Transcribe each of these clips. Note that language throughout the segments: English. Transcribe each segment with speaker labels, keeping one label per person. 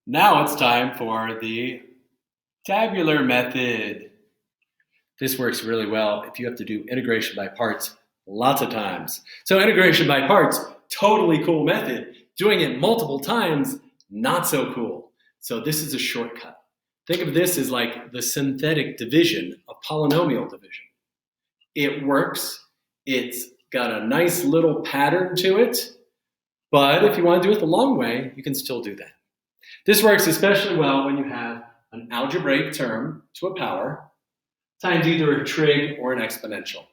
Speaker 1: Now it's time for the tabular method. This works really well if you have to do integration by parts lots of times. So integration by parts, totally cool method. Doing it multiple times, not so cool. So this is a shortcut. Think of this as like the synthetic division of polynomial division. It works. It's got a nice little pattern to it. But if you want to do it the long way, you can still do that. This works especially well when you have an algebraic term to a power times either a trig or an exponential.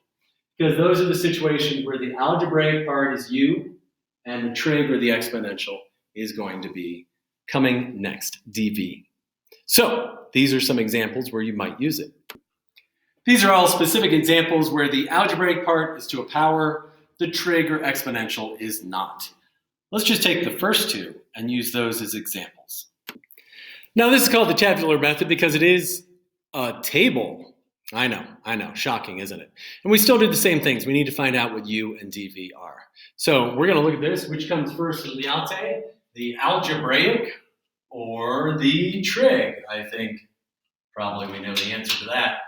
Speaker 1: Because those are the situations where the algebraic part is u and the trig or the exponential is going to be coming next, dv. So these are some examples where you might use it. These are all specific examples where the algebraic part is to a power, the trig or exponential is not. Let's just take the first two and use those as examples. Now this is called the tabular method because it is a table. I know, shocking, isn't it? And we still do the same things. We need to find out what u and dv are. So we're gonna look at this. Which comes first in Liate, the algebraic or the trig? I think probably we know the answer to that.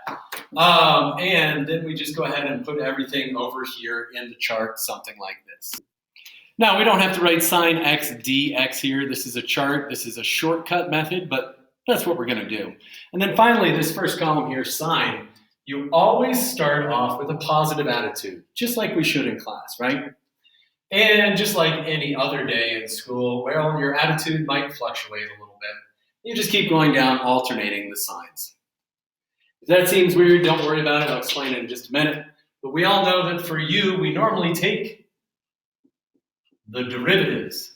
Speaker 1: And then we just go ahead and put everything over here in the chart, something like this. Now, we don't have to write sine x dx here. This is a chart. This is a shortcut method, but that's what we're going to do. And then finally, this first column here, sine, you always start off with a positive attitude, just like we should in class, right? And just like any other day in school, well, your attitude might fluctuate a little bit. You just keep going down, alternating the signs. If that seems weird, don't worry about it. I'll explain it in just a minute. But we all know that for u, we normally take the derivatives.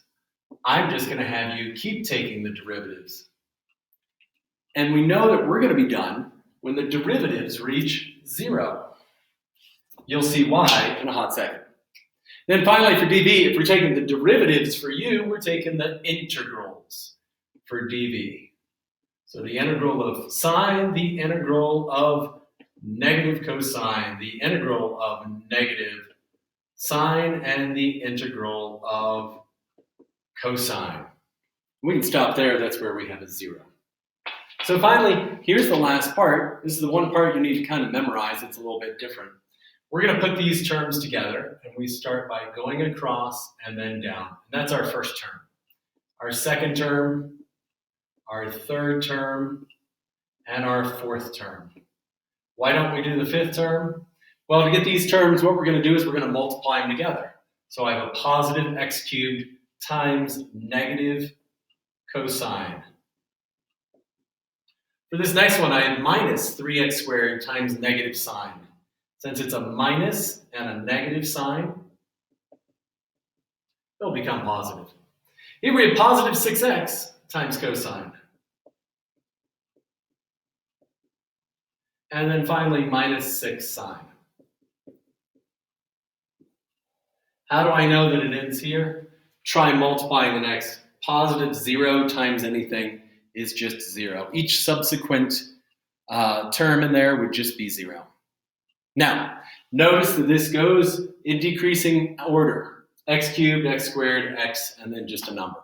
Speaker 1: I'm just going to have you keep taking the derivatives. And we know that we're going to be done when the derivatives reach 0. You'll see why in a hot second. Then finally for dv, if we're taking the derivatives for u, we're taking the integrals for dv. So the integral of sine, the integral of negative cosine, the integral of negative sine, and the integral of cosine. We can stop there. That's where we have a 0. So finally, here's the last part. This is the one part you need to kind of memorize. It's a little bit different. We're going to put these terms together, and we start by going across and then down. And that's our first term. Our second term, our third term, and our fourth term. Why don't we do the fifth term? Well, to get these terms, what we're going to do is we're going to multiply them together. So I have a positive x cubed times negative cosine. For this next one, I have minus 3x squared times negative sine. Since it's a minus and a negative sign, they'll become positive. Here we have positive 6x times cosine. And then finally, minus 6 sine. How do I know that it ends here? Try multiplying the next. Positive 0 times anything is just 0. Each subsequent term in there would just be 0. Now, notice that this goes in decreasing order. X cubed, x squared, x, and then just a number.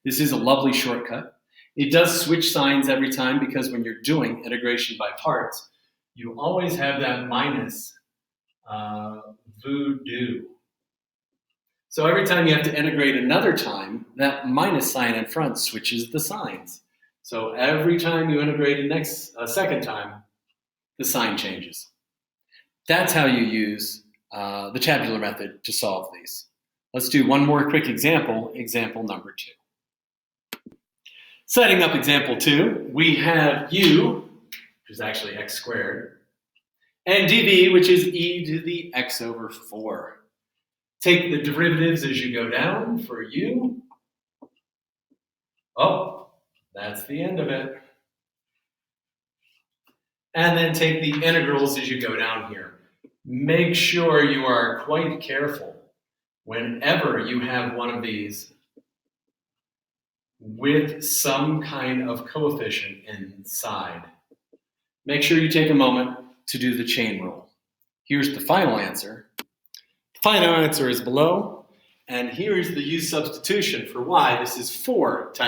Speaker 1: This is a lovely shortcut. It does switch signs every time because when you're doing integration by parts, you always have that minus voodoo. So every time you have to integrate another time, that minus sign in front switches the signs. So every time you integrate a second time, the sign changes. That's how you use the tabular method to solve these. Let's do one more quick example, example number 2. Setting up example 2, we have u, which is actually x squared, and dv, which is e to the x over 4. Take the derivatives as you go down for u. Oh, that's the end of it. And then take the integrals as you go down here. Make sure you are quite careful whenever you have one of these with some kind of coefficient inside. Make sure you take a moment to do the chain rule. Here's the final answer. The final answer is below, and here's the u substitution for y. This is 4 times